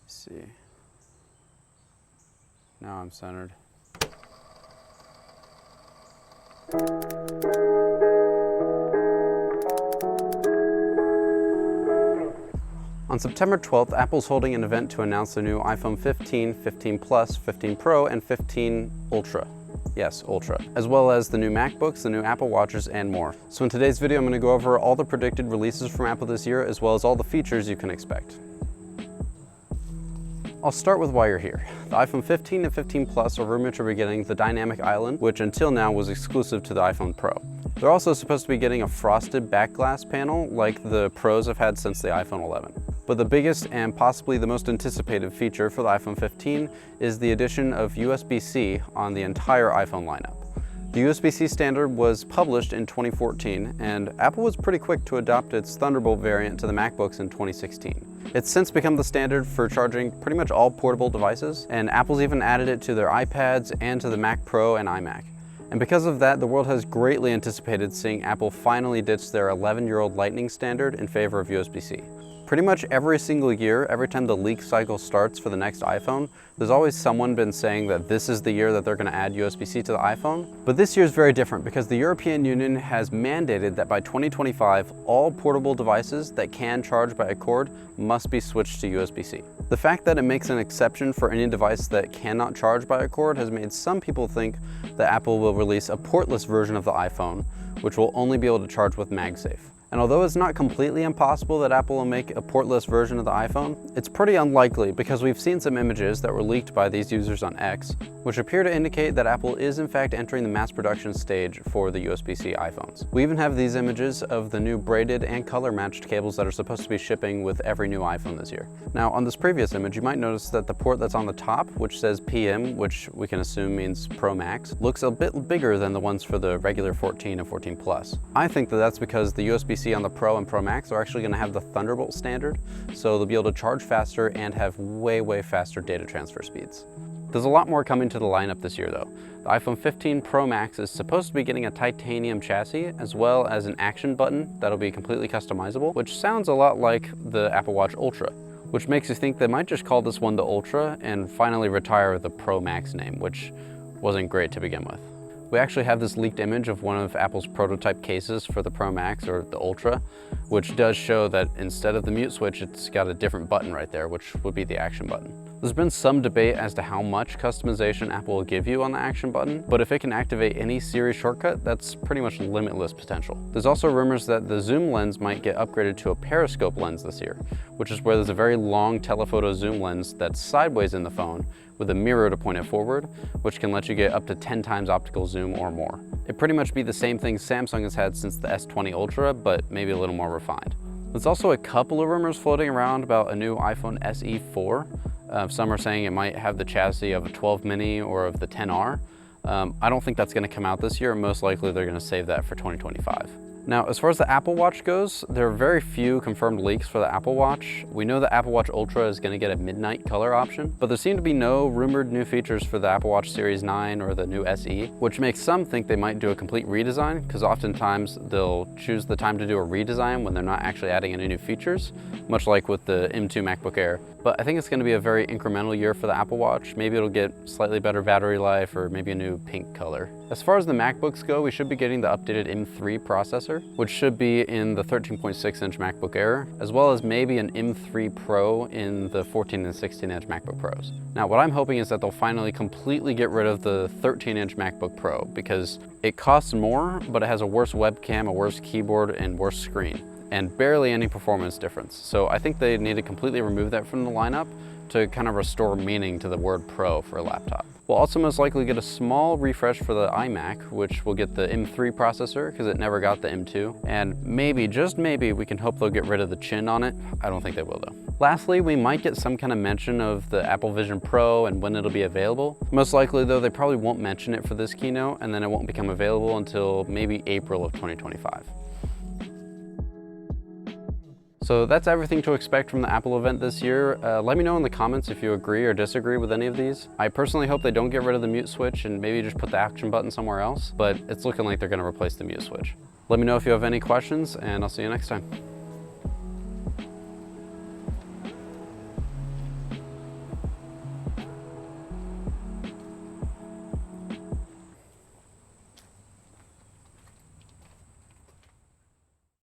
see. Now I'm centered. On September 12th, Apple's holding an event to announce the new iPhone 15, 15 Plus, 15 Pro, and 15 Ultra. Yes, Ultra. As well as the new MacBooks, the new Apple Watches, and more. So in today's video, I'm going to go over all the predicted releases from Apple this year, as well as all the features you can expect. I'll start with why you're here. The iPhone 15 and 15 Plus are rumored to be getting the Dynamic Island, which until now was exclusive to the iPhone Pro. They're also supposed to be getting a frosted back glass panel like the Pros have had since the iPhone 11. But the biggest and possibly the most anticipated feature for the iPhone 15 is the addition of USB-C on the entire iPhone lineup. The USB-C standard was published in 2014, and Apple was pretty quick to adopt its Thunderbolt variant to the MacBooks in 2016. It's since become the standard for charging pretty much all portable devices, and Apple's even added it to their iPads and to the Mac Pro and iMac. And because of that, the world has greatly anticipated seeing Apple finally ditch their 11-year-old Lightning standard in favor of USB-C. Pretty much every single year, every time the leak cycle starts for the next iPhone, there's always someone been saying that this is the year that they're going to add USB-C to the iPhone. But this year is very different because the European Union has mandated that by 2025, all portable devices that can charge by a cord must be switched to USB-C. The fact that it makes an exception for any device that cannot charge by a cord has made some people think that Apple will release a portless version of the iPhone, which will only be able to charge with MagSafe. And although it's not completely impossible that Apple will make a portless version of the iPhone, it's pretty unlikely because we've seen some images that were leaked by these users on X, which appear to indicate that Apple is in fact entering the mass production stage for the USB-C iPhones. We even have these images of the new braided and color matched cables that are supposed to be shipping with every new iPhone this year. Now on this previous image, you might notice that the port that's on the top, which says PM, which we can assume means Pro Max, looks a bit bigger than the ones for the regular 14 and 14 Plus. I think that that's because the USB-C on the Pro and Pro Max are actually going to have the Thunderbolt standard, so they'll be able to charge faster and have way faster data transfer speeds. There's a lot more coming to the lineup this year though. The iPhone 15 Pro Max is supposed to be getting a titanium chassis as well as an action button that'll be completely customizable, which sounds a lot like the Apple Watch Ultra, which makes you think they might just call this one the Ultra and finally retire the Pro Max name, which wasn't great to begin with. We actually have this leaked image of one of Apple's prototype cases for the Pro Max or the Ultra, which does show that instead of the mute switch, it's got a different button right there, which would be the action button. There's been some debate as to how much customization Apple will give you on the action button, but if it can activate any Siri shortcut, that's pretty much limitless potential. There's also rumors that the zoom lens might get upgraded to a periscope lens this year, which is where there's a very long telephoto zoom lens that's sideways in the phone with a mirror to point it forward, which can let you get up to 10 times optical zoom or more. It'd pretty much be the same thing Samsung has had since the S20 Ultra, but maybe a little more refined. There's also a couple of rumors floating around about a new iPhone SE 4. Some are saying it might have the chassis of a 12 mini or of the 10R. I don't think that's going to come out this year. Most likely they're going to save that for 2025. Now, as far as the Apple Watch goes, there are very few confirmed leaks for the Apple Watch. We know the Apple Watch Ultra is going to get a midnight color option, but there seem to be no rumored new features for the Apple Watch Series 9 or the new SE, which makes some think they might do a complete redesign, because oftentimes they'll choose the time to do a redesign when they're not actually adding any new features, much like with the M2 MacBook Air. But I think it's going to be a very incremental year for the Apple Watch. Maybe it'll get slightly better battery life or maybe a new pink color. As far as the MacBooks go, we should be getting the updated M3 processor, which should be in the 13.6-inch MacBook Air, as well as maybe an M3 Pro in the 14 and 16-inch MacBook Pros. Now, what I'm hoping is that they'll finally completely get rid of the 13-inch MacBook Pro because it costs more, but it has a worse webcam, a worse keyboard, and worse screen, and barely any performance difference. So I think they need to completely remove that from the lineup to kind of restore meaning to the word Pro for a laptop. We'll also most likely get a small refresh for the iMac, which will get the M3 processor because it never got the M2. And maybe, just maybe, we can hope they'll get rid of the chin on it. I don't think they will though. Lastly, we might get some kind of mention of the Apple Vision Pro and when it'll be available. Most likely though, they probably won't mention it for this keynote, and then it won't become available until maybe April of 2025. So that's everything to expect from the Apple event this year. Let me know in the comments if you agree or disagree with any of these. I personally hope they don't get rid of the mute switch and maybe just put the action button somewhere else, but it's looking like they're going to replace the mute switch. Let me know if you have any questions, and I'll see you next time.